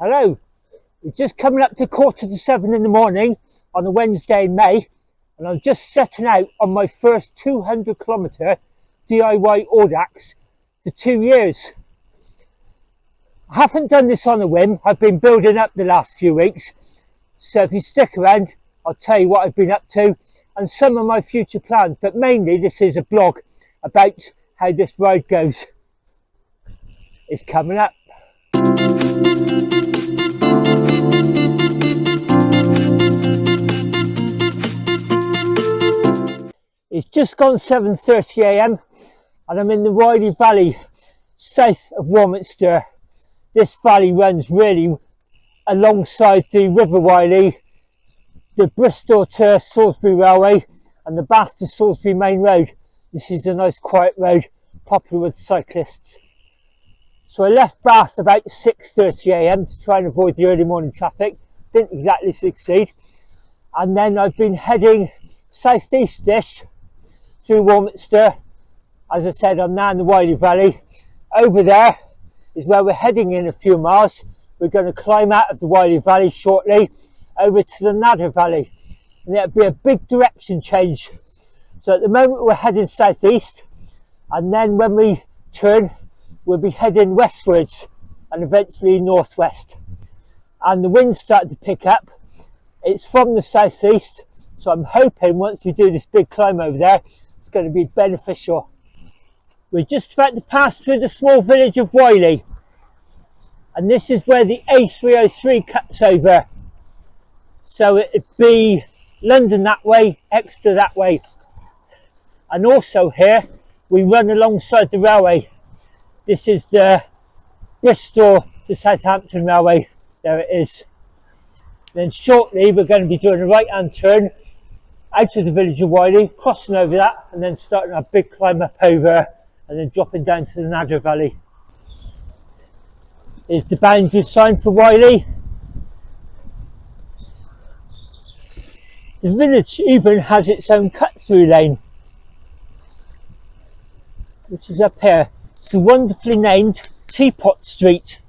Hello, it's just coming up to 6:45 in the morning on a Wednesday in May, and I'm just setting out on my first 200-kilometre DIY Audax for 2 years. I haven't done this on a whim. I've been building up the last few weeks, so if you stick around I'll tell you what I've been up to and some of my future plans, but mainly this is a blog about how this ride goes. It's coming up. It's just gone 7:30 AM and I'm in the Nadder Valley south of Warminster. This valley runs really alongside the River Wylie, the Bristol to Salisbury Railway and the Bath to Salisbury Main Road. This is a nice quiet road, popular with cyclists. So I left Bath about 6:30 AM to try and avoid the early morning traffic. Didn't exactly succeed. And then I've been heading southeast-ish through Warminster. As I said, I'm now in the Wylie Valley. Over there is where we're heading in a few miles. We're going to climb out of the Wylie Valley shortly over to the Nadder Valley. And it'll be a big direction change. So at the moment we're heading southeast, and then when we turn we'll be heading westwards and eventually northwest. And the wind's starting to pick up. It's from the southeast, so I'm hoping once we do this big climb over there it's going to be beneficial. We're just about to pass through the small village of Wylie, and this is where the A303 cuts over. So it'd be London that way, Exeter that way. And also here we run alongside the railway. This is the Bristol to Southampton railway. There it is. Then shortly we're going to be doing a right hand turn out of the village of Wylie, crossing over that and then starting our big climb up over and then dropping down to the Nadder Valley. Here's the boundary sign for Wylie. The village even has its own cut-through lane, which is up here. It's the wonderfully named Teapot Street.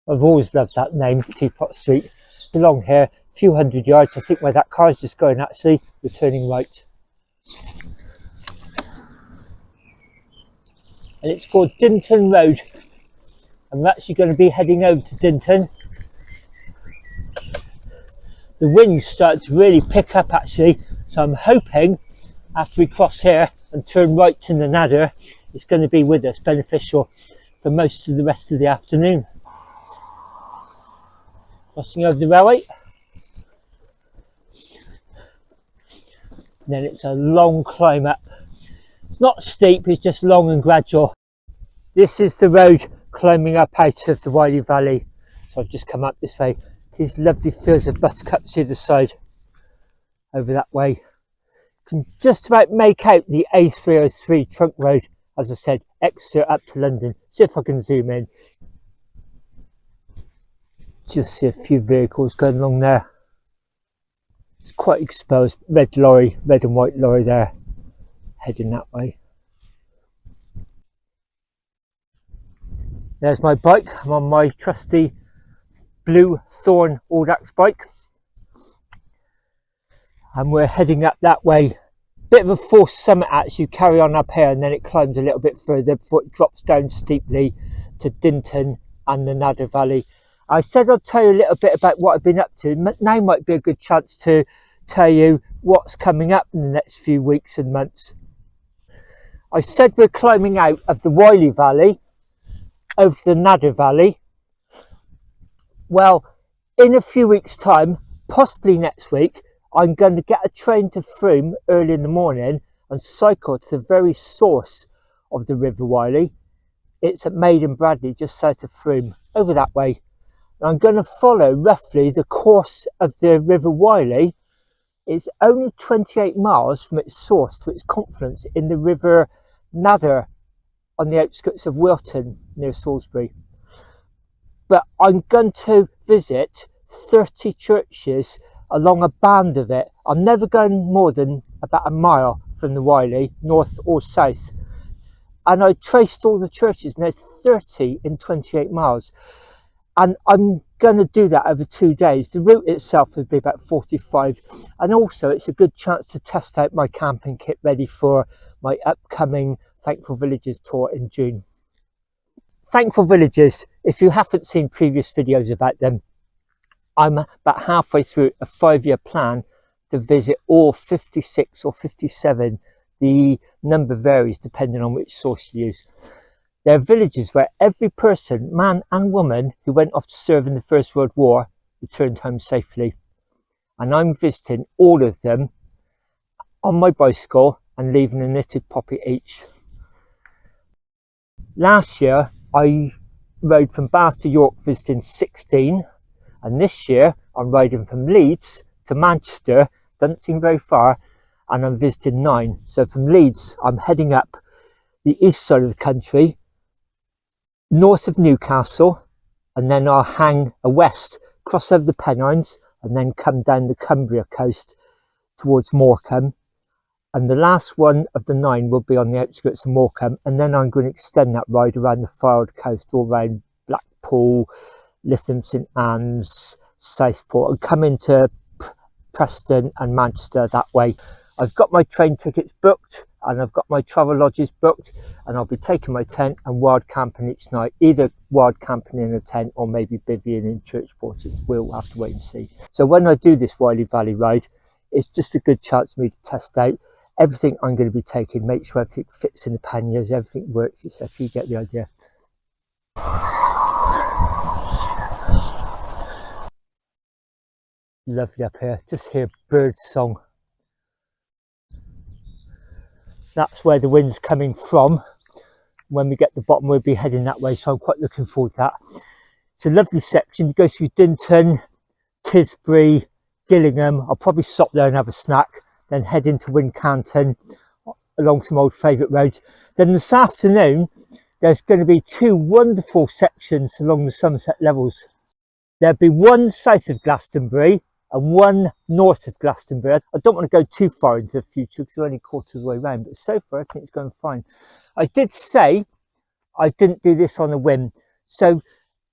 I've always loved that name, Teapot Street. Along here, a few hundred yards, I think where that car's just going actually, we're turning right. And it's called Dinton Road. And we're actually going to be heading over to Dinton. The wind's starting to really pick up actually, so I'm hoping after we cross here and turn right to the Nadder, it's going to be with us, beneficial for most of the rest of the afternoon. Crossing over the railway. And then it's a long climb up. It's not steep, it's just long and gradual. This is the road climbing up out of the Wylie Valley. So I've just come up this way. These lovely fields of buttercups either side. Over that way. You can just about make out the A303 trunk road. As I said, Exeter up to London. See if I can zoom in. Just see a few vehicles going along there. It's quite exposed. Red lorry, red and white lorry there, heading that way. There's my bike. I'm on my trusty blue Thorn Audax bike. And we're heading up that way. Bit of a false summit actually. You carry on up here and then it climbs a little bit further before it drops down steeply to Dinton and the Nadder Valley. I said I'd tell you a little bit about what I've been up to. Now might be a good chance to tell you what's coming up in the next few weeks and months. I said we're climbing out of the Wylie Valley over the Nadder Valley. Well, in a few weeks' time, possibly next week, I'm going to get a train to Frome early in the morning and cycle to the very source of the River Wylie. It's at Maiden Bradley, just south of Frome, over that way. I'm going to follow roughly the course of the River Wylie. It's only 28 miles from its source to its confluence in the River Nadder on the outskirts of Wilton near Salisbury. But I'm going to visit 30 churches along a band of it. I'm never going more than about a mile from the Wylie, north or south. and I traced all the churches, and there's 30 in 28 miles. And I'm going to do that over 2 days. The route itself would be about 45, and also it's a good chance to test out my camping kit ready for my upcoming Thankful Villages tour in June. Thankful Villages, if you haven't seen previous videos about them, I'm about halfway through a 5-year plan to visit all 56 or 57. The number varies depending on which source you use. They're villages where every person, man and woman, who went off to serve in the First World War returned home safely. And I'm visiting all of them on my bicycle and leaving a knitted poppy each. Last year, I rode from Bath to York visiting 16, and this year I'm riding from Leeds to Manchester, doesn't seem very far, and I'm visiting 9. So from Leeds, I'm heading up the east side of the country, north of Newcastle, and then I'll hang a west, cross over the Pennines, and then come down the Cumbria coast towards Morecambe. And the last one of the 9 will be on the outskirts of Morecambe, and then I'm going to extend that ride around the Fylde coast, all around Blackpool, Lytham, St Anne's, Southport, and come into Preston and Manchester that way. I've got my train tickets booked, and I've got my travel lodges booked, and I'll be taking my tent and wild camping each night, either wild camping in a tent or maybe bivvying in church porches. We'll have to wait and see. So when I do this Wylye Valley ride, it's just a good chance for me to test out everything I'm going to be taking, make sure everything fits in the panniers, everything works, etc. You get the idea. Lovely up here, just hear bird song. That's where the wind's coming from. When we get to the bottom, we'll be heading that way, so I'm quite looking forward to that. It's a lovely section. You go through Dinton, Tisbury, Gillingham. I'll probably stop there and have a snack, then head into Wincanton along some old favourite roads. Then this afternoon, there's going to be 2 wonderful sections along the Somerset levels. There'll be one south of Glastonbury and one north of Glastonbury. I don't want to go too far into the future because we're only quarter of the way around, but so far I think it's going fine. I did say I didn't do this on a whim. So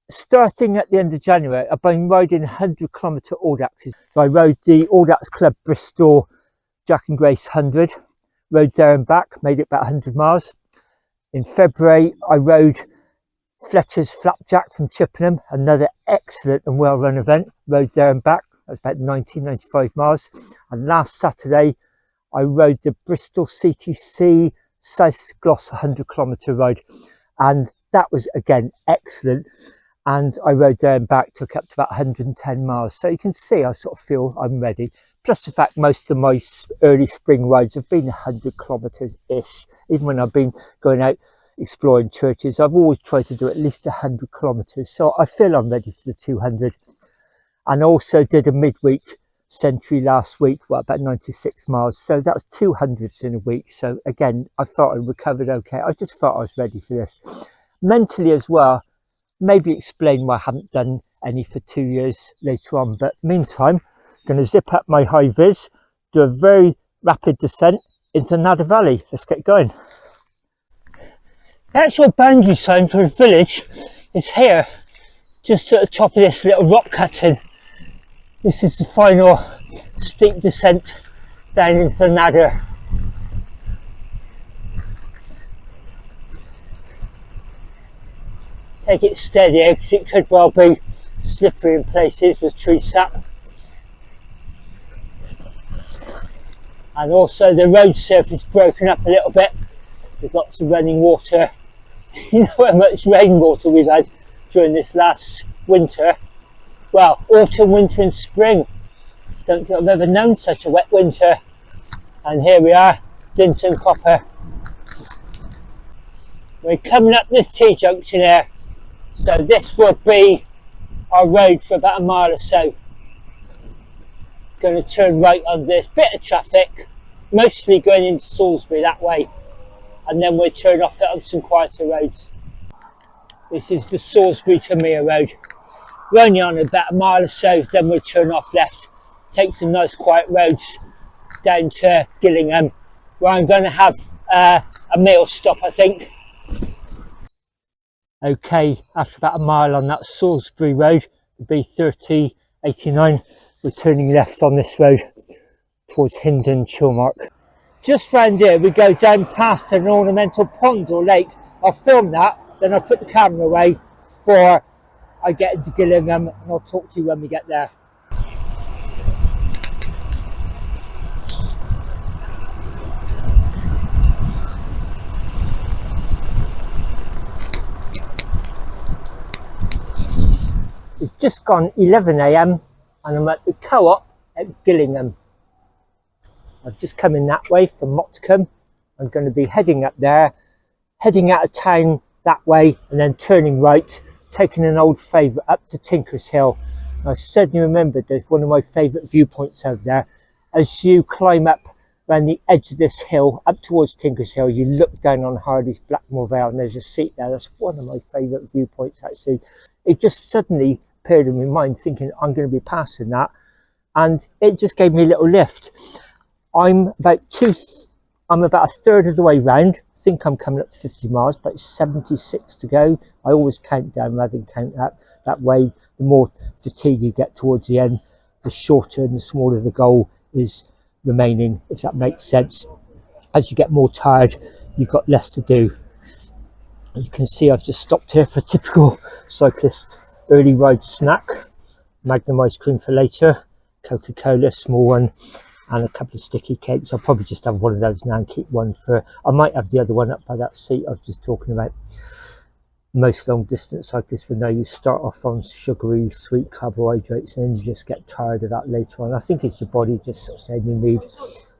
starting at the end of January, I've been riding 100-kilometre Audaxes. So I rode the Audax Club Bristol Jack and Grace 100, rode there and back, made it about 100 miles. In February, I rode Fletcher's Flapjack from Chippenham, another excellent and well-run event, rode there and back. That's about 95 miles. And last Saturday, I rode the Bristol CTC South Gloss 100-kilometre ride. And that was, again, excellent. And I rode there and back, took up to about 110 miles. So you can see I sort of feel I'm ready. Plus the fact most of my early spring rides have been 100 kilometres-ish. Even when I've been going out exploring churches, I've always tried to do at least 100 kilometres. So I feel I'm ready for the 200. And also did a midweek century last week, about 96 miles. So that's 200s in a week. So again, I felt I recovered okay. I just felt I was ready for this. Mentally as well, maybe explain why I haven't done any for 2 years later on. But meantime, going to zip up my high vis, do a very rapid descent into Nadder Valley. Let's get going. The actual boundary sign for the village is here, just at the top of this little rock cutting. This is the final steep descent down into the Nadder. Take it steady because it could well be slippery in places with tree sap. And also the road surface broken up a little bit with lots of running water. You know how much rainwater we've had during this last winter. Well, autumn, winter and spring. Don't think I've ever known such a wet winter. And here we are, Dinton proper. We're coming up this T-junction here. So this will be our road for about a mile or so. Going to turn right on this bit of traffic, mostly going into Salisbury that way. And then we'll turn off it on some quieter roads. This is the Salisbury to Mere road. We're only on about a mile or so, then we'll turn off left, take some nice quiet roads down to Gillingham, where I'm going to have a meal stop, I think. Okay, after about a mile on that Salisbury road, the B3089, we're turning left on this road towards Hindon Chilmark. Just round here we go down past an ornamental pond or lake. I'll film that, then I'll put the camera away before I get into Gillingham, and I'll talk to you when we get there. It's just gone 11 AM and I'm at the Co-op at Gillingham. I've just come in that way from Motcombe. I'm going to be heading up there, heading out of town that way, and then turning right, taking an old favourite up to Tinkers Hill. I suddenly remembered there's one of my favourite viewpoints over there. As you climb up around the edge of this hill, up towards Tinkers Hill, you look down on Hardy's Blackmore Vale and there's a seat there. That's one of my favourite viewpoints actually. It just suddenly appeared in my mind thinking I'm going to be passing that, and it just gave me a little lift. I'm about a third of the way round. I think I'm coming up 50 miles, about 76 to go. I always count down rather than count up. That way, the more fatigue you get towards the end, the shorter and the smaller the goal is remaining, if that makes sense. As you get more tired, you've got less to do. You can see I've just stopped here for a typical cyclist early ride snack. Magnum ice cream for later, Coca-Cola, small one, and a couple of sticky cakes. I'll probably just have one of those now and keep one for, I might have the other one up by that seat I was just talking about. Most long distance cyclists will know you start off on sugary, sweet carbohydrates and then you just get tired of that later on. I think it's your body just sort of saying you need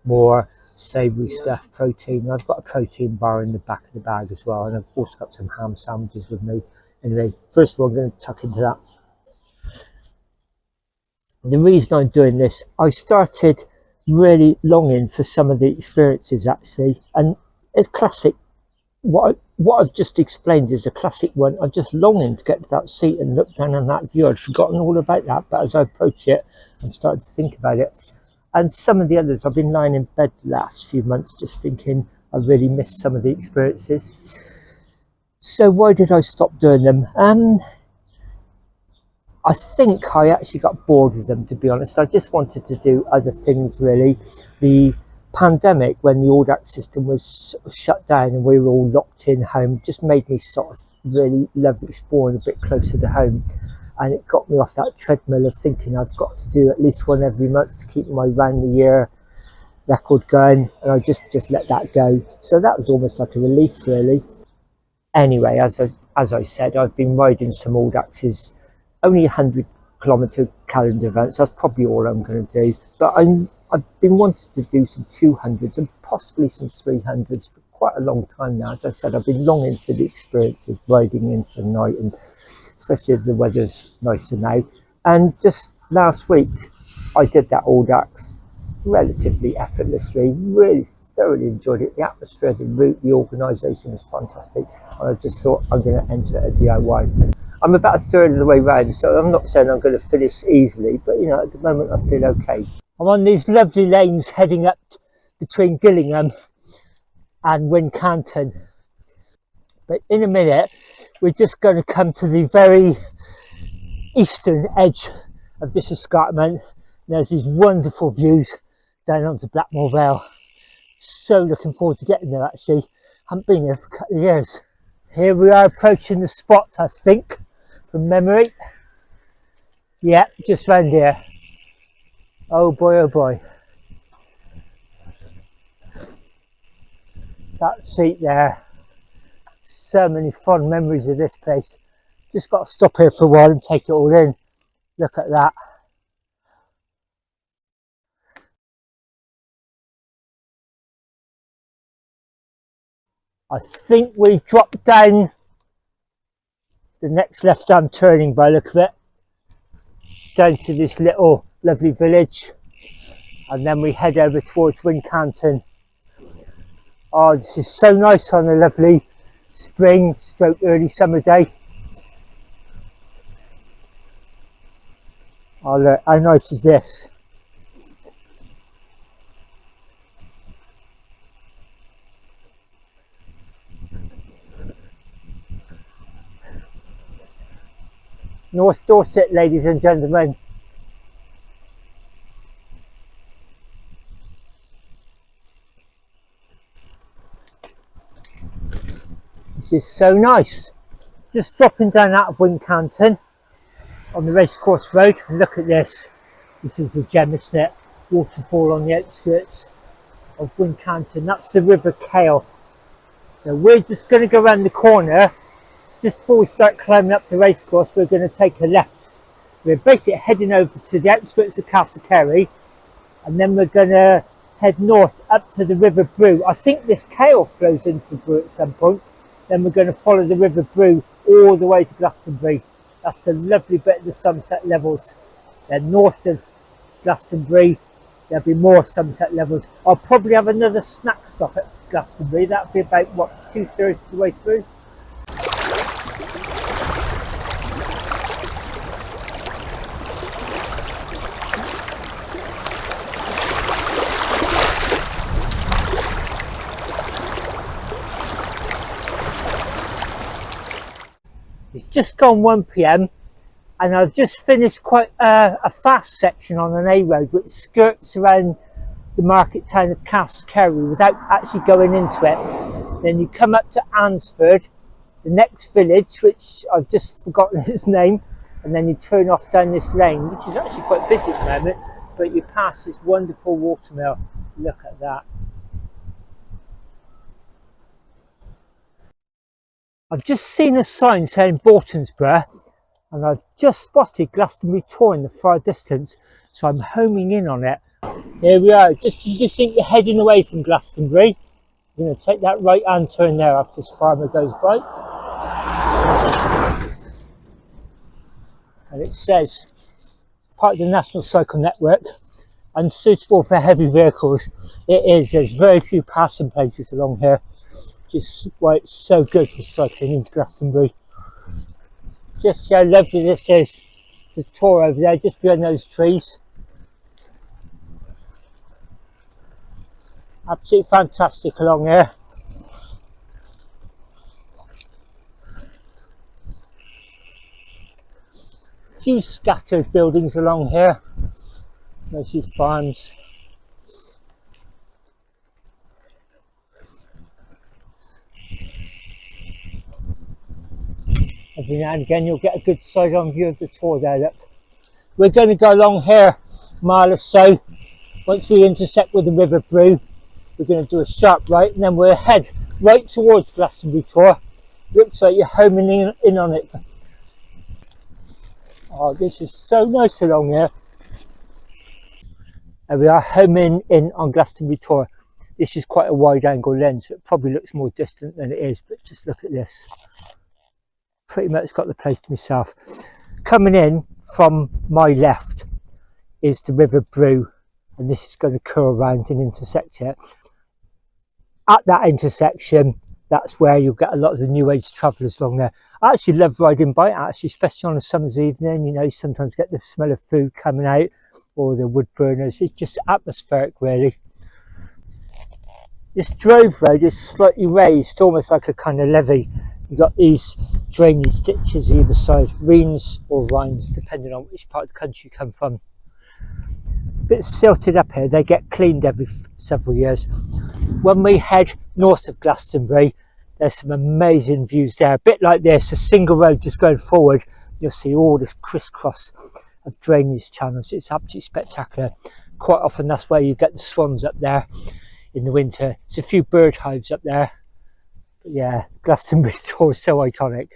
more savoury stuff, protein. I've got a protein bar in the back of the bag as well, and I've also got some ham sandwiches with me. Anyway, first of all, I'm going to tuck into that. The reason I'm doing this, I started really longing for some of the experiences actually, and it's classic. What I've just explained is a classic one. I'm just longing to get to that seat and look down on that view. I'd forgotten all about that, but as I approach it, I'm starting to think about it. And some of the others, I've been lying in bed the last few months just thinking I really missed some of the experiences. So why did I stop doing them? I think I actually got bored with them, to be honest. I just wanted to do other things really. The pandemic, when the Audax system was shut down and we were all locked in home, just made me sort of really love exploring a bit closer to home. And it got me off that treadmill of thinking I've got to do at least one every month to keep my round the year record going, and I just let that go. So that was almost like a relief really. Anyway, as I said, I've been riding some Audaxes, only 100-kilometre calendar events. That's probably all I'm going to do. But I've been wanting to do some 200s and possibly some 300s for quite a long time now. As I said, I've been longing for the experience of riding into the night, and especially if the weather's nicer now. And just last week, I did that Audax relatively effortlessly, really thoroughly enjoyed it. The atmosphere, the route, the organisation was fantastic. And I just thought I'm going to enter a DIY. I'm about a third of the way round, so I'm not saying I'm going to finish easily, but you know, at the moment I feel okay. I'm on these lovely lanes heading up between Gillingham and Wincanton. But in a minute, we're just going to come to the very eastern edge of this escarpment. There's these wonderful views down onto Blackmore Vale. So looking forward to getting there actually. Haven't been here for a couple of years. Here we are approaching the spot, I think, from memory. Yeah, just round here. Oh boy, oh boy. That seat there. So many fond memories of this place. Just got to stop here for a while and take it all in. Look at that. I think we dropped down the next left-hand turning by the look of it, down to this little lovely village, and then we head over towards Wincanton. Oh, this is so nice on a lovely spring stroke early summer day. Oh look, how nice is this? North Dorset, ladies and gentlemen. This is so nice. Just dropping down out of Wincanton on the racecourse road, and look at this. This is a gem, isn't it? Waterfall on the outskirts of Wincanton. That's the River Cale. So we're just going to go around the corner. Just before we start climbing up the racecourse, we're going to take a left. We're basically heading over to the outskirts of Castlecarry, and then we're going to head north up to the River Brew. I think this Cale flows into the Brew at some point. Then we're going to follow the River Brew all the way to Glastonbury. That's a lovely bit of the Somerset levels. Then north of Glastonbury, there'll be more Somerset levels. I'll probably have another snack stop at Glastonbury. That'll be about, what, 2/3 of the way through. It's just gone 1 PM and I've just finished quite a fast section on an A road which skirts around the market town of Castlecarry without actually going into it. Then you come up to Ansford, the next village, which I've just forgotten its name, and then you turn off down this lane, which is actually quite busy at the moment, but you pass this wonderful watermill. Look at that. I've just seen a sign saying Bortonsborough, and I've just spotted Glastonbury Tor in the far distance, so I'm homing in on it. Here we are, just as you think you're heading away from Glastonbury, you're going to take that right hand turn there after this farmer goes by. And it says, part of the National Cycle Network, unsuitable for heavy vehicles. It is, there's very few passing places along here. Just why it's so good for cycling into Glastonbury. Just see how lovely this is. The Tor over there, just behind those trees. Absolutely fantastic along here. A few scattered buildings along here, mostly farms. Every now and again you'll get a good side on view of the Tor there, look. We're going to go along here a mile or so. Once we intersect with the River Brew, we're going to do a sharp right and then we'll head right towards Glastonbury Tor. Looks like you're homing in on it. Oh, this is so nice along here. And we are homing in on Glastonbury Tor. This is quite a wide angle lens, so it probably looks more distant than it is, but just look at this. Pretty much got the place to myself. Coming in from my left is the River Brew, and this is going to curl around and intersect here. At that intersection, that's where you'll get a lot of the new age travellers along there. I actually love riding by it, actually, especially on a summer's evening. You know, you sometimes get the smell of food coming out or the wood burners. It's just atmospheric, really. This drove road is slightly raised, almost like a kind of levee. You've got these drainage ditches either side, reens or rines, depending on which part of the country you come from. A bit silted up here, they get cleaned every several years. When we head north of Glastonbury, there's some amazing views there. A bit like this, a single road just going forward, you'll see all this crisscross of drainage channels. It's absolutely spectacular. Quite often that's where you get the swans up there in the winter. There's a few bird hives up there. But yeah, Glastonbury Tor is so iconic.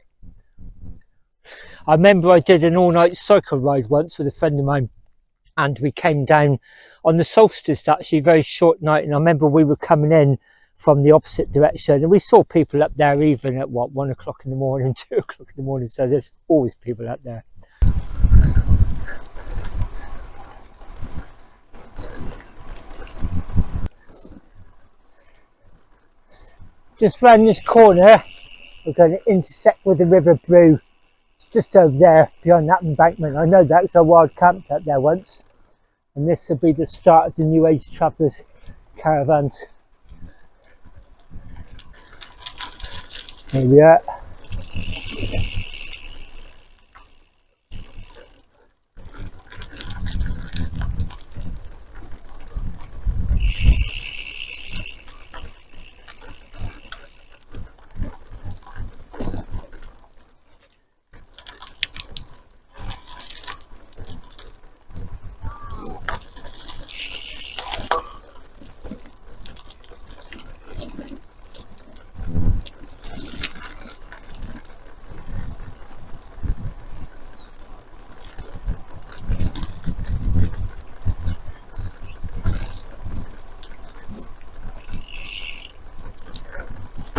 I remember I did an all-night cycle ride once with a friend of mine, and we came down on the solstice, actually, very short night, and I remember we were coming in from the opposite direction and we saw people up there even at what, 1 o'clock in the morning, 2 o'clock in the morning, so there's always people up there. Just round this corner, we're going to intersect with the River Brew. It's just over there behind that embankment. I know that because I wild camped up there once. And this will be the start of the New Age Travellers caravans. Here we are.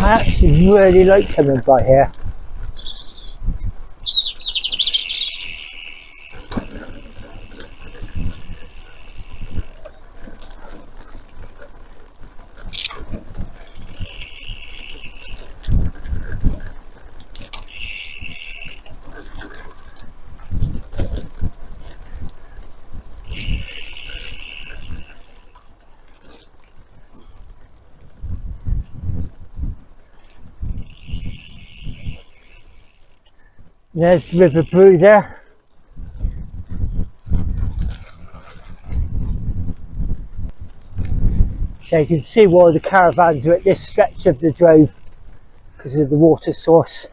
I actually really like coming by here. There's River Brew there. So you can see why the caravans are at this stretch of the drove, because of the water source.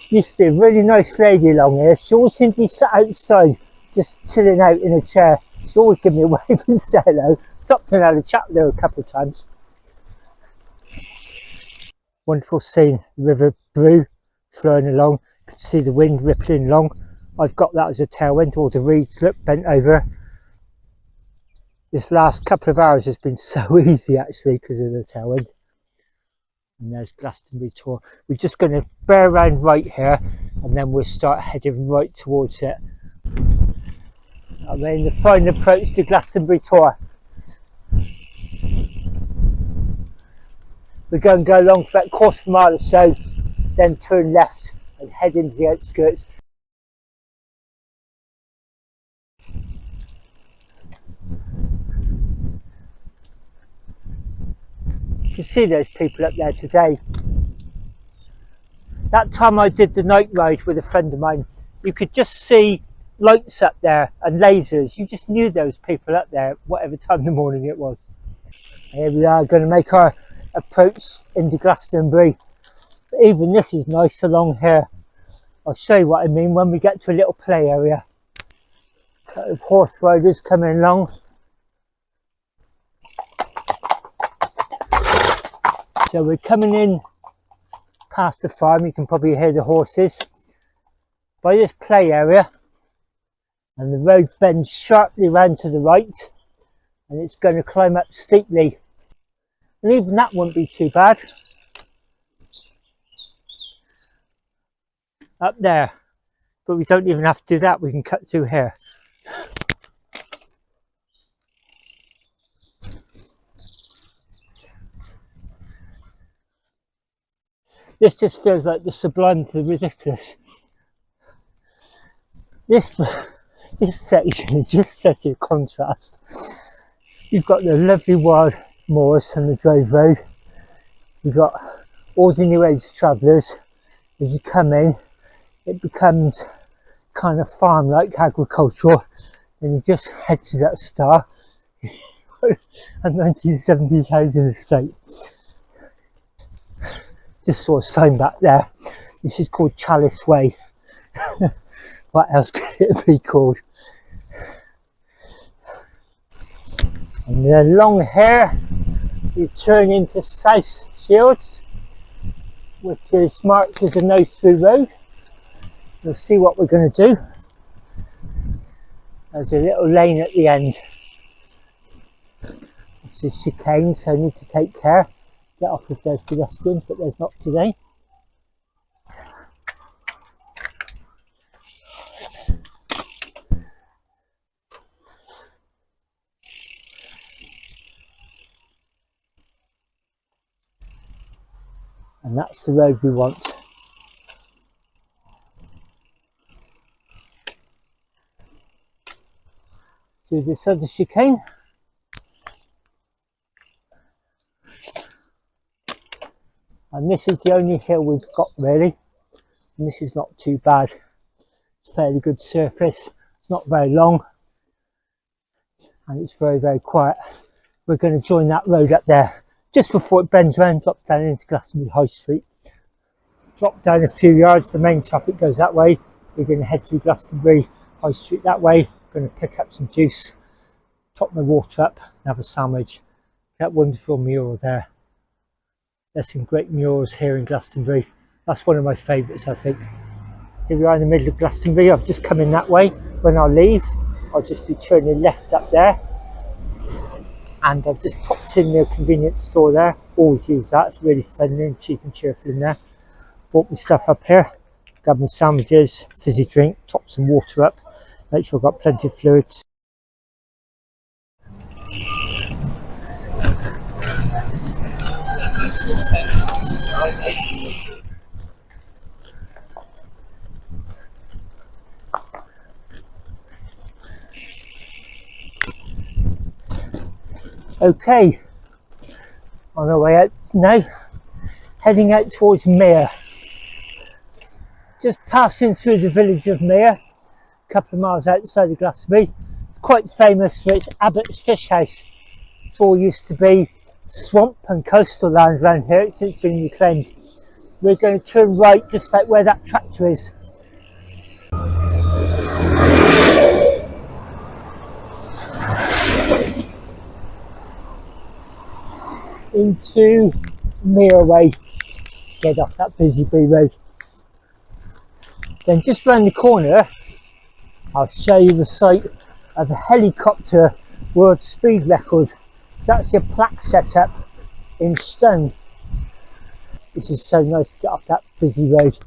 Used to be a really nice lady along here. She always seemed to be sat outside, just chilling out in a chair. She always give me a wave and say hello. Stopped and had a chat with her a couple of times. Wonderful scene, the River Brew flowing along. You can see the wind rippling along. I've got that as a tailwind. All the reeds look bent over. This last couple of hours has been so easy actually because of the tailwind. And there's Glastonbury Tor. We're just going to bear around right here and then we'll start heading right towards it. I mean, the final approach to Glastonbury Tor. We're going to go along for about a quarter of a mile or so, then turn left and head into the outskirts. You can see those people up there today. That time I did the night ride with a friend of mine, you could just see lights up there and lasers. You just knew there was people up there, whatever time of the morning it was. Here we are, going to make our approach into Glastonbury. But even this is nice along here. I'll show you what I mean when we get to a little play area. A couple of horse riders coming along. So we're coming in past the farm. You can probably hear the horses by this play area, and the road bends sharply round to the right and it's going to climb up steeply, and even that won't be too bad up there, but we don't even have to do that. We can cut through here. This just feels like the sublime to the ridiculous. This section is just such a contrast. You've got the lovely wild moors and the drove road. You've got ordinary age travellers. As you come in, it becomes kind of farm-like, agricultural, and you just head to that star. A 1970s housing estate. Just saw a sign back there. This is called Chalice Way. What else could it be called? And then along here you turn into South Shields, which is marked as a no through road. You'll see what we're going to do. There's a little lane at the end. It's a chicane, so I need to take care. Get off if there's pedestrians, but there's not today. And that's the road we want. Through this other chicane. And this is the only hill we've got really, and this is not too bad. It's fairly good surface, it's not very long, and it's very, very quiet. We're going to join that road up there, just before it bends round, drops down into Glastonbury High Street. Drop down a few yards, the main traffic goes that way. We're going to head through Glastonbury High Street that way. We're going to pick up some juice, top my water up and have a sandwich. That wonderful mural there. There's some great murals here in Glastonbury. That's one of my favourites, I think. Here we are in the middle of Glastonbury. I've just come in that way. When I leave, I'll just be turning left up there. And I've just popped in the convenience store there. Always use that. It's really friendly and cheap and cheerful in there. Bought my stuff up here. Grab my sandwiches, fizzy drink, top some water up. Make sure I've got plenty of fluids. Okay, on our way out now, heading out towards Mere. Just passing through the village of Mere, a couple of miles outside of Glastonbury. It's quite famous for its Abbott's Fish House. It's all used to be swamp and coastal land around here. It's since been reclaimed. We're going to turn right just about where that tractor is. Into Mere Way. Get off that busy B road. Then just round the corner, I'll show you the site of a helicopter world speed record. It's actually a plaque set up in stone. This is so nice to get off that busy road.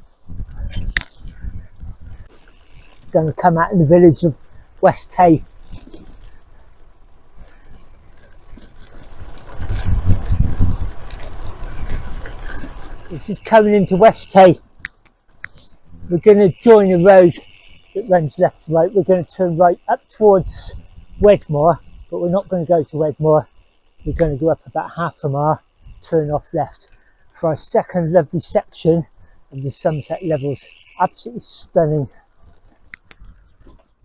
Going to come out in the village of West Hay. This is coming into West Hay. We're going to join a road that runs left to right. We're going to turn right up towards Wedmore, but we're not going to go to Wedmore. We're going to go up about half a mile, turn off left for our second lovely section of the Somerset levels. Absolutely stunning.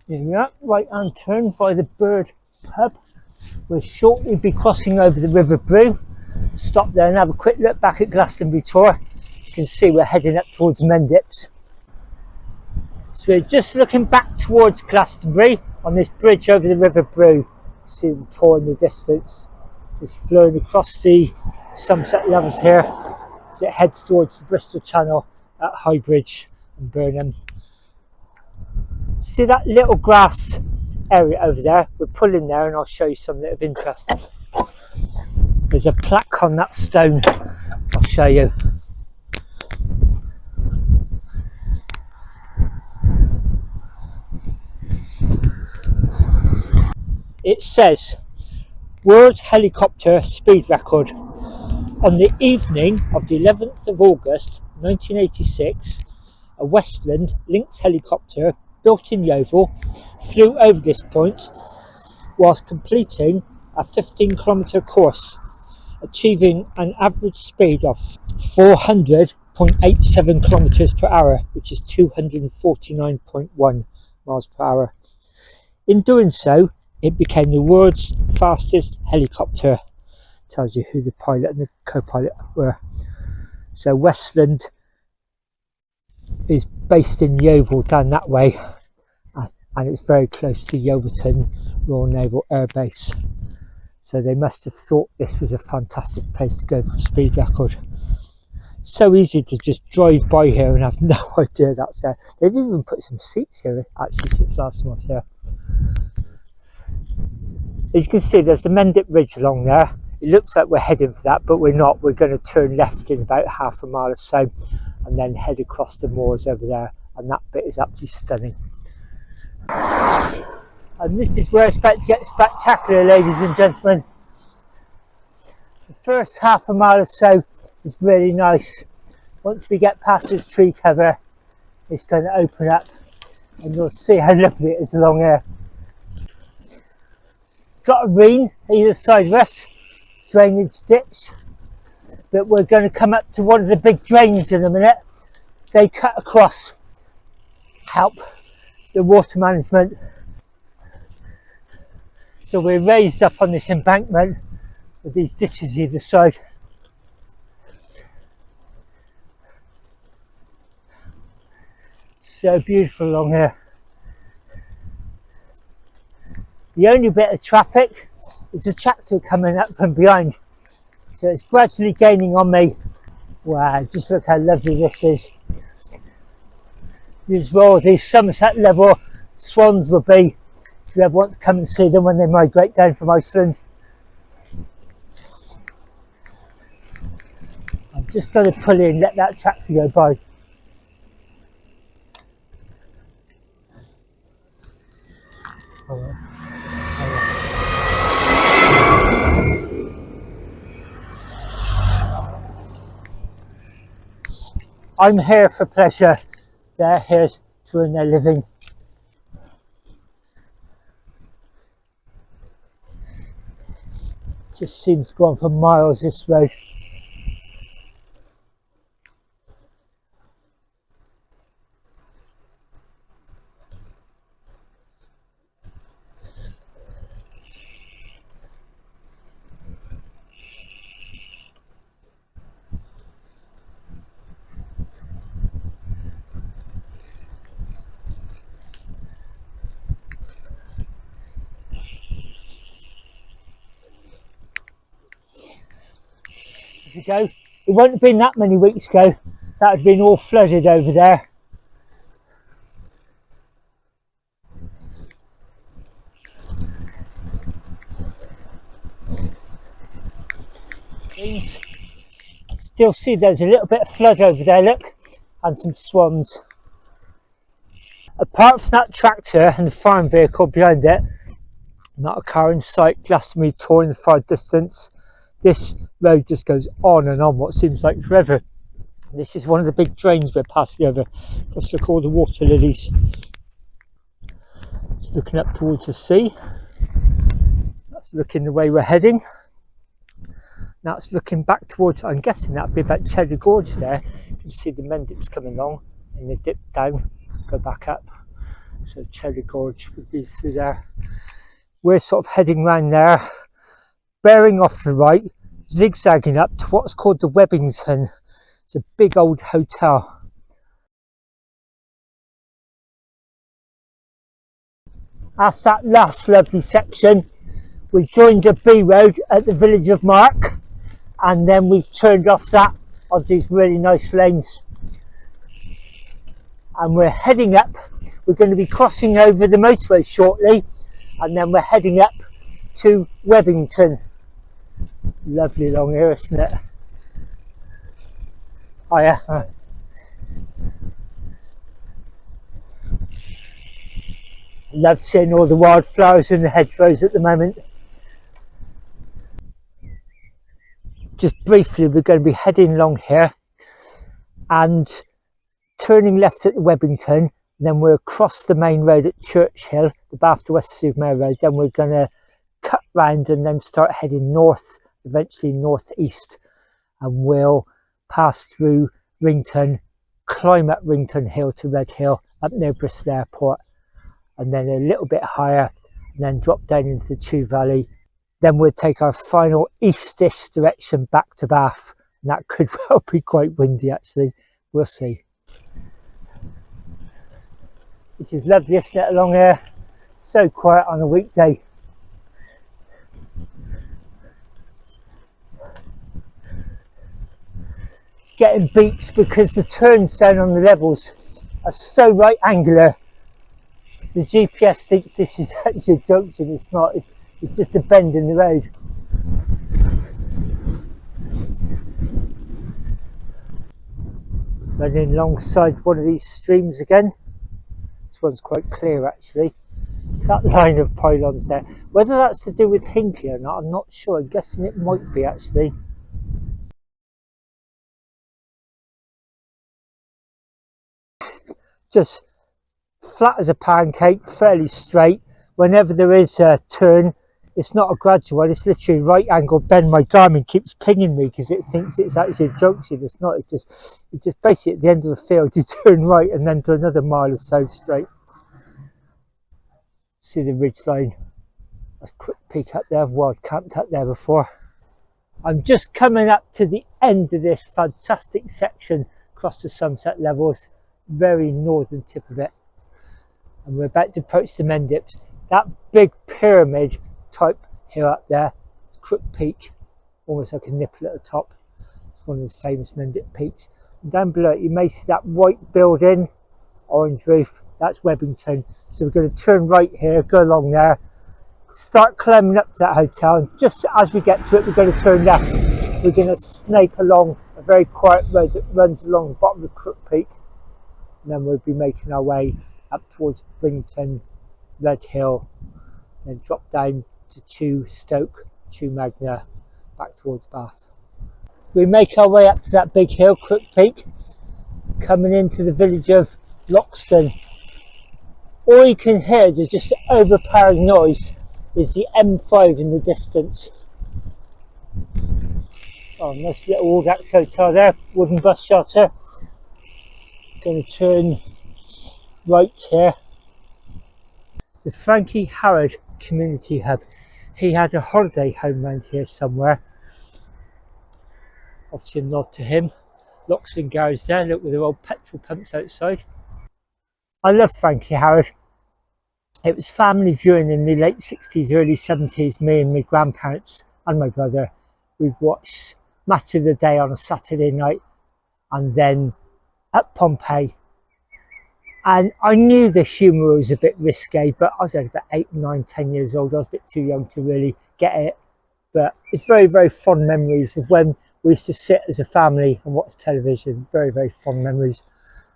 Here we are, right hand turn by the Bird pub. We'll shortly be crossing over the River Brew. Stop there and have a quick look back at Glastonbury tour. You can see we're heading up towards Mendips. So we're just looking back towards Glastonbury on this bridge over the River Brew. See the tour in the distance. It's flowing across the Somerset levels here as it heads towards the Bristol Channel at Highbridge and Burnham. See that little grass area over there? We're pulling there and I'll show you something of interest. There's a plaque on that stone. I'll show you. It says, World Helicopter Speed Record. On the evening of the 11th of August 1986, a Westland Lynx helicopter built in Yeovil flew over this point whilst completing a 15-kilometre course, achieving an average speed of 400.87 kilometres per hour, which is 249.1 miles per hour. In doing so, it became the world's fastest helicopter. Tells you who the pilot and the co-pilot were. So Westland is based in Yeovil down that way, and it's very close to Yeovilton Royal Naval Air Base. So they must have thought this was a fantastic place to go for a speed record. So easy to just drive by here and have no idea that's there. They've even put some seats here actually since last time I was here. As you can see, there's the Mendip Ridge along there. It looks like we're heading for that, but we're not. We're going to turn left in about half a mile or so and then head across the moors over there, and that bit is absolutely stunning. And this is where it's about to get spectacular, ladies and gentlemen. The first half a mile or so is really nice. Once we get past this tree cover, it's going to open up and you'll see how lovely it is along here. Got a green either side of us, drainage ditch, but we're going to come up to one of the big drains in a minute. They cut across, help the water management. So we're raised up on this embankment with these ditches either side. So beautiful along here. The only bit of traffic is a tractor coming up from behind, so it's gradually gaining on me. Wow, just look how lovely this is. This is where these Somerset level swans will be, if you ever want to come and see them when they migrate down from Iceland. I'm just going to pull in, let that tractor go by. I'm here for pleasure, they're here to earn their living. Just seems to go on for miles, this road. Ago, it wouldn't have been that many weeks ago that had been all flooded over there. Still see there's a little bit of flood over there, look, and some swans. Apart from that tractor and the farm vehicle behind it, not a car in sight. Glastonbury tour in the far distance. This road just goes on and on what seems like forever. This is one of the big drains we're passing over. Just look at all the water lilies. Just looking up towards the sea. That's looking the way we're heading. Now it's looking back towards, I'm guessing that'd be about Cherry Gorge there. You can see the Mendips coming along and they dip down, go back up. So Cherry Gorge would be through there. We're sort of heading round there, bearing off to the right, zigzagging up to what's called the Webbington. It's a big old hotel. After that last lovely section, we joined a B road at the village of Mark, and then we've turned off that onto these really nice lanes. And we're heading up, we're going to be crossing over the motorway shortly, and then we're heading up to Webbington. Lovely along here, isn't it? Oh yeah. Love seeing all the wildflowers in the hedgerows at the moment. Just briefly, we're going to be heading along here and turning left at the Webbington. Then we'll cross the main road at Churchill, the Bath to West-Supermare Road. Then we're going to cut round and then start heading north, eventually northeast, and we'll pass through Rington, climb up Rington Hill to Red Hill, up near Bristol Airport, and then a little bit higher, and then drop down into the Chew Valley. Then we'll take our final eastish direction back to Bath, and that could well be quite windy actually. We'll see. This is lovely, isn't it, along here? So quiet on a weekday. It's getting beats because the turns down on the levels are so right angular. The GPS thinks this is actually a junction. It's not, it's just a bend in the road. Running alongside one of these streams again. This one's quite clear actually. That line of pylons there. Whether that's to do with Hinkley or not, I'm not sure. I'm guessing it might be actually. Just flat as a pancake, fairly straight. Whenever there is a turn, it's not a gradual one, it's literally a right angle bend. My Garmin keeps pinging me because it thinks it's actually a junction. It's not, it's just basically at the end of the field you turn right and then do another mile or so straight. See the ridge line. That's a quick peek up there. I've wild camped up there before. I'm just coming up to the end of this fantastic section across the Somerset levels, very northern tip of it. And we're about to approach the Mendips. That big pyramid type hill up there, Crook Peak, almost like a nipple at the top. It's one of the famous Mendip peaks. And down below you may see that white building, orange roof, that's Webbington. So we're going to turn right here, go along there, start climbing up to that hotel, and just as we get to it we're going to turn left. We're going to snake along a very quiet road that runs along the bottom of Crook Peak, and then we'll be making our way up towards Rington, Red Hill, then drop down to Chew Stoke, Chew Magna, back towards Bath. We make our way up to that big hill, Crook Peak, coming into the village of Loxton. All you can hear, there's just an overpowering noise, is the M5 in the distance. Oh, nice little Audax hotel there, wooden bus shelter. Going to turn right here. The Frankie Howard Community Hub. He had a holiday home around here somewhere. Obviously a nod to him. Loxton garage there, look with their old petrol pumps outside. I love Frankie Howard. It was family viewing in the late 60s, early 70s. Me and my grandparents and my brother, we'd watch Match of the Day on a Saturday night, and then at Pompeii. And I knew the humour was a bit risque, but I was about 8, 9, 10 years old. I was a bit too young to really get it. But it's very, very fond memories of when we used to sit as a family and watch television. Very, very fond memories.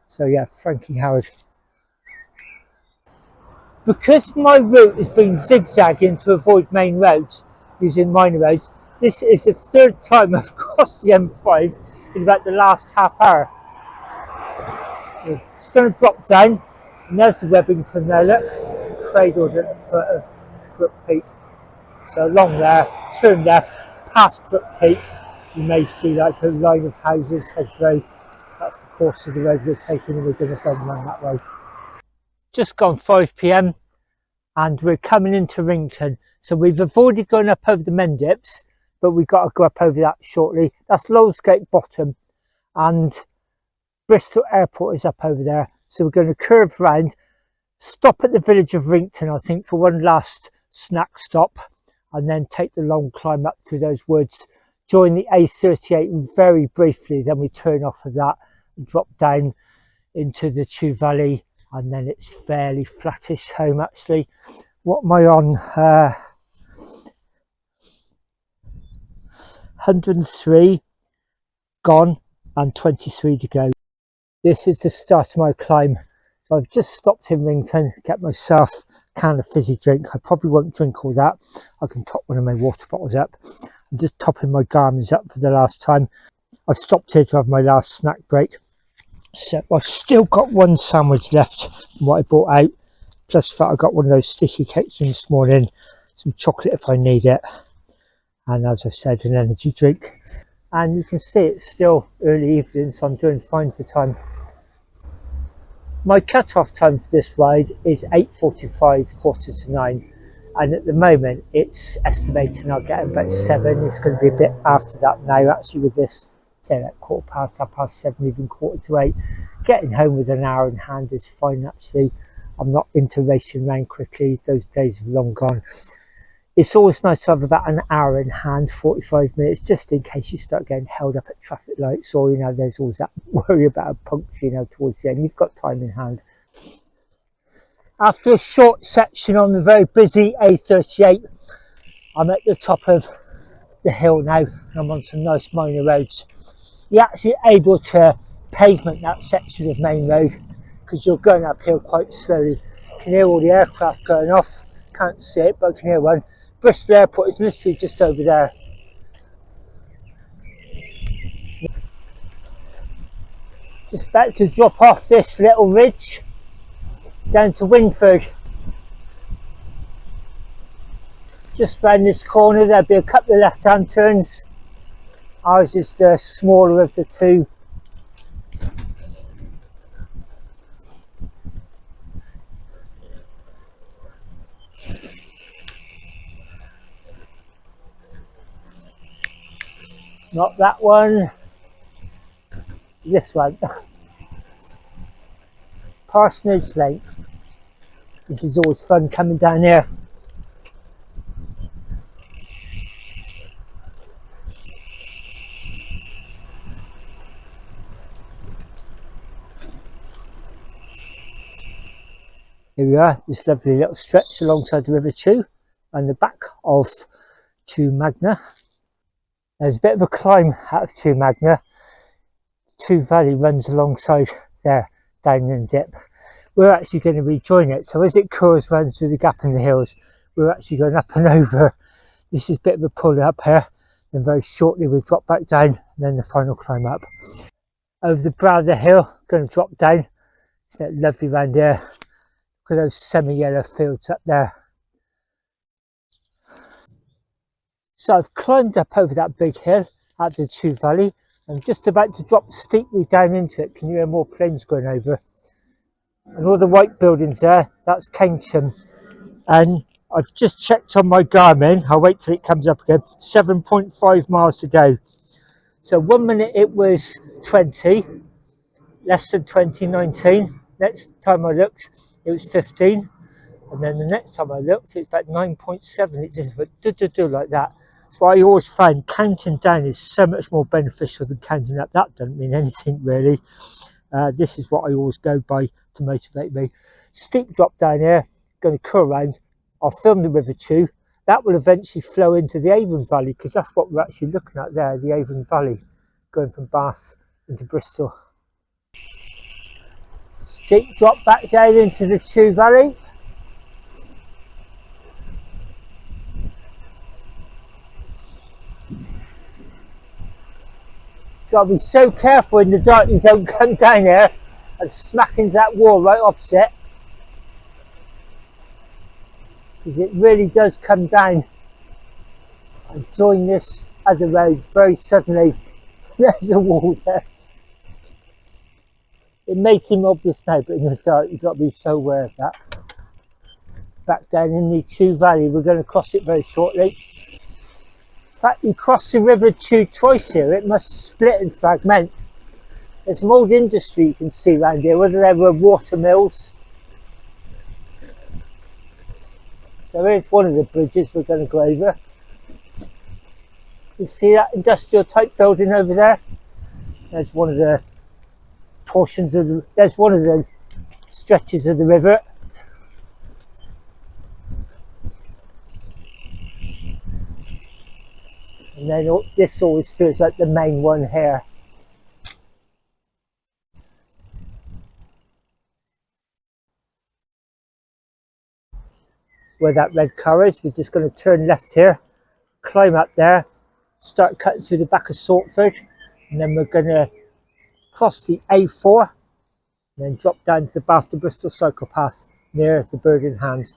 So yeah, Frankie Howard. Because my route has been zigzagging to avoid main roads, using minor roads, this is the third time I've crossed the M5 in about the last half hour. We're just going to drop down, and there's the Webbington there, look, cradled at the foot of Crook Peak. So along there, turn left, past Crook Peak, you may see like a line of houses, hedgerow. That's the course of the road we're taking, and we're going to bend around that way. Just gone 5 PM and we're coming into Rington. So we've avoided going up over the Mendips, but we've got to go up over that shortly. That's Lowesgate Bottom, and Bristol Airport is up over there. So we're going to curve round, stop at the village of Rington, I think, for one last snack stop, and then take the long climb up through those woods, join the A38 very briefly, then we turn off of that and drop down into the Chew Valley, and then it's fairly flattish home actually. What am I on? 103 gone and 23 to go. This is the start of my climb. So I've just stopped in Rington, get myself a can of fizzy drink. I probably won't drink all that. I can top one of my water bottles up. I'm just topping my Garmin's up for the last time. I've stopped here to have my last snack break. So I've still got one sandwich left from what I bought out. Plus that I got one of those sticky cakes from this morning. Some chocolate if I need it. And as I said, an energy drink. And you can see it's still early evening, so I'm doing fine for time. My cut-off time for this ride is 8:45, 8:45, and at the moment it's estimating I'll get about 7. It's going to be a bit after that now actually with this, say like 7:15, even 7:45. Getting home with an hour in hand is fine actually. I'm not into racing around quickly, those days have long gone. It's always nice to have about an hour in hand, 45 minutes, just in case you start getting held up at traffic lights, or, you know, there's always that worry about a puncture, you know, towards the end. You've got time in hand. After a short section on the very busy A38, I'm at the top of the hill now, and I'm on some nice minor roads. You're actually able to pavement that section of main road, because you're going uphill quite slowly. You can hear all the aircraft going off, can't see it, but I can hear one. Bristol Airport is literally just over there. Just about to drop off this little ridge down to Winford. Just round this corner there'll be a couple of left-hand turns. Ours is the smaller of the two. Not that one, this one. Parsonage Lane. This is always fun coming down here. Here we are, this lovely little stretch alongside the River Chew and the back of Chew Magna. There's a bit of a climb out of Chew Magna. Chew Valley runs alongside there, down Mendip. We're actually going to rejoin it, so as it curves round through the gap in the hills, we're actually going up and over. This is a bit of a pull up here, then very shortly we'll drop back down, and then the final climb up. Over the brow of the hill, going to drop down. Isn't it lovely round here? Look at those semi-yellow fields up there. So I've climbed up over that big hill out to the Chew Valley. I'm just about to drop steeply down into it. Can you hear more planes going over? And all the white buildings there, that's Keynsham. And I've just checked on my Garmin. I'll wait till it comes up again. 7.5 miles to go. So 1 minute it was 20, less than 20, 19. Next time I looked, it was 15. And then the next time I looked, it's about 9.7. It just went do like that. That's why I always find counting down is so much more beneficial than counting up. That doesn't mean anything really. This is what I always go by to motivate me. Steep drop down here, going to curl around. I'll film the River Chew. That will eventually flow into the Avon Valley, because that's what we're actually looking at there, the Avon Valley, going from Bath into Bristol. Steep drop back down into the Chew Valley. Got to be so careful in the dark you don't come down here and smack into that wall right opposite, because it really does come down and join this other road very suddenly. There's a wall there. It may seem obvious now, but in the dark you've got to be so aware of that. Back down in the Chew Valley, we're going to cross it very shortly. In fact, you cross the River Chew twice here, it must split and fragment. There's some old industry you can see around here, whether they were water mills. So here's one of the bridges we're going to go over. You see that industrial type building over there? There's one of the portions of the, there's one of the stretches of the river. And then this always feels like the main one here. Where that red car is, we're just going to turn left here, climb up there, start cutting through the back of Saltford, and then we're going to cross the A4, and then drop down to the Bath to Bristol cycle path near the Bird in Hand.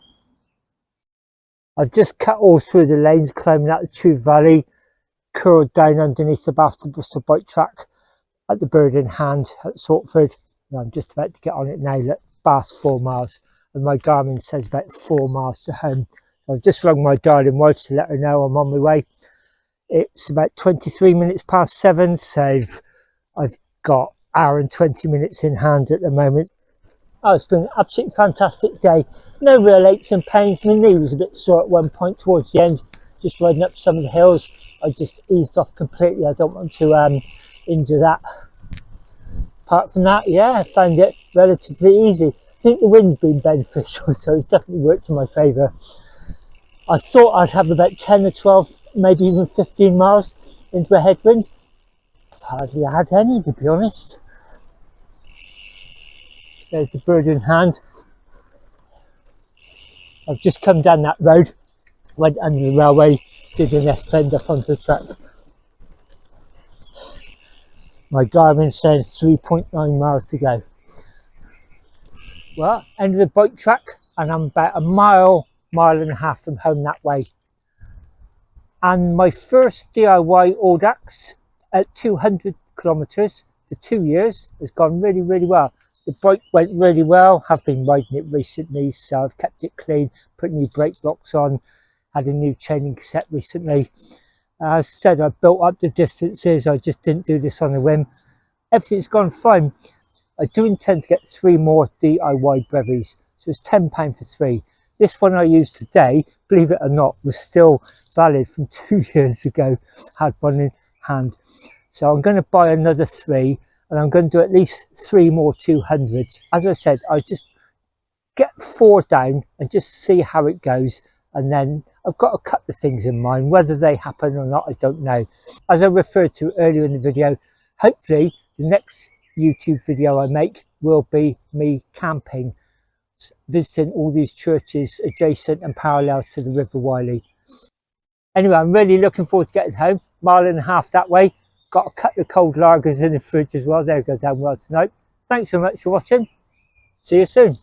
I've just cut all through the lanes, climbing out the Chew Valley, curled down underneath the Bath to Bristol bike track at the Bird in Hand at Saltford. And I'm just about to get on it now. Look, Bath 4 miles, and my Garmin says about 4 miles to home. So I've just rung my darling wife to let her know I'm on my way. It's about 23 minutes past 7, so I've got an hour and 20 minutes in hand at the moment. Oh, it's been an absolutely fantastic day. No real aches and pains. My knee was a bit sore at one point towards the end, just riding up some of the hills. I just eased off completely. I don't want to injure that. Apart from that, yeah, I found it relatively easy. I think the wind's been beneficial, so it's definitely worked in my favour. I thought I'd have about 10 or 12, maybe even 15 miles into a headwind. I've hardly had any, to be honest. There's the Bird in Hand. I've just come down that road, went under the railway, did an S-bend up onto the track. My Garmin saying 3.9 miles to go. Well, end of the bike track, and I'm about a mile and a half from home that way. And my first DIY Audax at 200 kilometres for 2 years has gone really, really well. The bike went really well. I've been riding it recently, so I've kept it clean, put new brake blocks on, had a new chaining cassette recently. As I said, I built up the distances. I just didn't do this on a whim. Everything's gone fine. I do intend to get 3 more DIY brevies. So it's £10 for 3. This one I used today, believe it or not, was still valid from 2 years ago. Had one in hand. So I'm going to buy another 3, and I'm going to do at least 3 more 200s. As I said, I just get 4 down and just see how it goes, and then I've got a couple of things in mind. Whether they happen or not, I don't know. As I referred to earlier in the video, hopefully the next YouTube video I make will be me camping, visiting all these churches adjacent and parallel to the River Wylie. Anyway, I'm really looking forward to getting home. 1.5 miles that way. Got a couple of cold lagers in the fridge as well. They'll go down well tonight. Thanks so much for watching. See you soon.